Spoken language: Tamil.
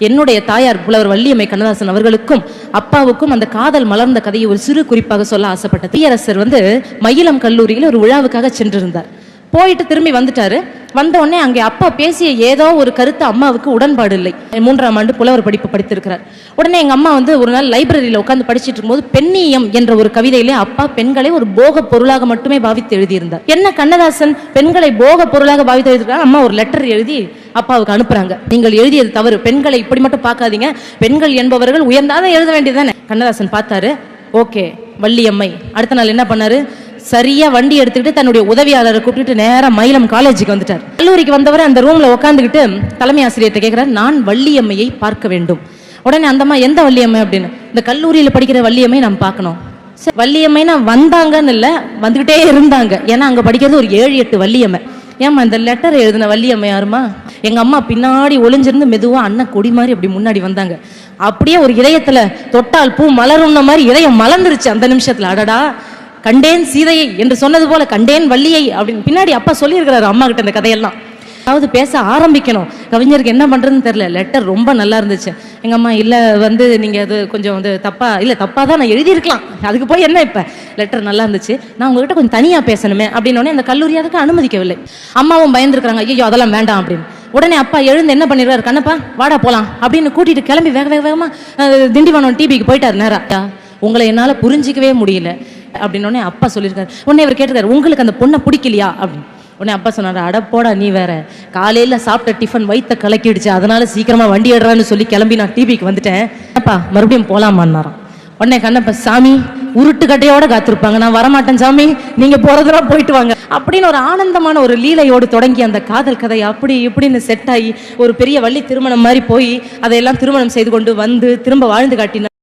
என்னுடைய தாயார் புலவர் வள்ளியம்மை கண்ணதாசன் அவர்களுக்கும் அப்பாவுக்கும் அந்த காதல் மலர்ந்த கதையை ஒரு சிறு குறிப்பாக சொல்ல ஆசைப்பட்ட தீயரசர் மயிலம் கல்லூரியில் ஒரு விழாவுக்காக சென்றிருந்தார். போயிட்டு திரும்பி வந்துட்டாரு. வந்த உடனே அங்கே அப்பா பேசிய ஏதோ ஒரு கருத்து அம்மாவுக்கு உடன்பாடு இல்லை. 3ஆம் ஆண்டு புலவர் படிப்பு படித்திருக்கிறார். உடனே எங்க அம்மா ஒரு நாள் லைப்ரரியில உட்கார்ந்து படிச்சுட்டு இருக்கும்போது பெண்ணியம் என்ற ஒரு கவிதையிலே அப்பா பெண்களை ஒரு போக பொருளாக மட்டுமே பாவித்து எழுதியிருந்தார். என்ன கண்ணதாசன் பெண்களை போக பொருளாக பாவித்து எழுதியிருக்காங்க. அம்மா ஒரு லெட்டர் எழுதி அப்பாவுக்கு அனுப்புறாங்க. நீங்கள் எழுதியது தவறு, பெண்களை இப்படி மட்டும் பார்க்காதீங்க, பெண்கள் என்பவர்கள் உயர்ந்தாதான் எழுத வேண்டியதுதானே. கண்ணதாசன் பார்த்தாரு, ஓகே வள்ளியம்மை. அடுத்த நாள் என்ன பண்ணாரு, சரியா வண்டி எடுத்துக்கிட்டு தன்னுடைய உதவியாளரை கூப்பிட்டு நேரா மயிலம் காலேஜுக்கு வந்துட்டார். கல்லூரிக்கு வந்தவரை அந்த ரூம்ல உட்காந்துக்கிட்டு தலைமை ஆசிரியர்கிட்ட கேட்கிறார், நான் வள்ளியம்மையை பார்க்க வேண்டும். உடனே அந்தம்மா எந்த வள்ளியம்மை அப்படின்னு, இந்த கல்லூரியில படிக்கிற வள்ளியம்மை நம்ம பார்க்கணும். வள்ளியம்மைனா வந்தாங்கன்னு இல்லை, வந்துகிட்டே இருந்தாங்க. ஏன்னா அங்க படிக்கிறது ஒரு 7-8 வள்ளியம்மை. ஏமா இந்த லெட்டர் எழுதின வள்ளியம்மை யாருமா? எங்க அம்மா பின்னாடி ஒளிஞ்சிருந்து மெதுவா அண்ணன் கொடி மாதிரி அப்படி முன்னாடி வந்தாங்க. அப்படியே ஒரு இதயத்துல தொட்டால் பூ மலரும்ன மாதிரி இதயம் மலர்ந்துருச்சு அந்த நிமிஷத்துல. அடடா, கண்டேன் சீதையை என்று சொன்னது போல கண்டேன் வள்ளியை அப்படின்னு பின்னாடி அப்பா சொல்லியிருக்கிறாரு அம்மா கிட்ட இந்த கதையெல்லாம். அதாவது பேச ஆரம்பிக்கணும். கவிஞருக்கு என்ன பண்றதுன்னு தெரியல. லெட்டர் ரொம்ப நல்லா இருந்துச்சு. எங்க அம்மா இல்ல நீங்க அது கொஞ்சம் தப்பா இல்ல, தப்பா தான் நான் எழுதியிருக்கலாம், அதுக்கு போய் என்ன இப்ப, லெட்டர் நல்லா இருந்துச்சு, நான் உங்ககிட்ட கொஞ்சம் தனியா பேசணுமே அப்படின்னு அந்த கல்லூரி அதுக்கு அனுமதிக்கவில்லை. அம்மாவும் பயந்துருக்காங்க, ஐயோ அதெல்லாம் வேண்டாம் அப்படின்னு. உடனே அப்பா எழுந்து என்ன பண்ணிடுறாரு, கண்ணப்பா வாடா போலாம் அப்படின்னு கூட்டிட்டு கிளம்பி வேகமா திண்டிவனம் டிபிக்கு போயிட்டாரு. நேரா, உங்களை என்னால புரிஞ்சிக்கவே முடியல அப்படின்னு அப்பா சொல்லியிருக்காரு. உடனே இவர் கேட்டிருக்காரு, உங்களுக்கு அந்த பொண்ணை பிடிக்கலையா அப்படின்னு. உடனே அப்பா சொன்னாரு, அடப்போடா நீ வேற, காலையில சாப்பிட்ட டிஃபன் வயித்த கலக்கிடுச்சு, அதனால சீக்கிரமா வண்டி எடுறான்னு சொல்லி கிளம்பி நான் டிபிக்கு வந்துட்டேன். அப்பா மறுபடியும் போலாமான்னாராம். உடனே கண்ணப்பா, சாமி உருட்டு கட்டையோட காத்திருப்பாங்க, நான் வரமாட்டேன் சாமி, நீங்க போறதெல்லாம் போயிட்டு வாங்க அப்படின்னு ஒரு ஆனந்தமான ஒரு லீலையோடு தொடங்கி அந்த காதல் கதை அப்படி இப்படின்னு செட் ஆகி ஒரு பெரிய வள்ளி திருமணம் மாதிரி போய் அதையெல்லாம் திருமணம் செய்து கொண்டு வந்து திரும்ப வாழ்ந்து காட்டினார்.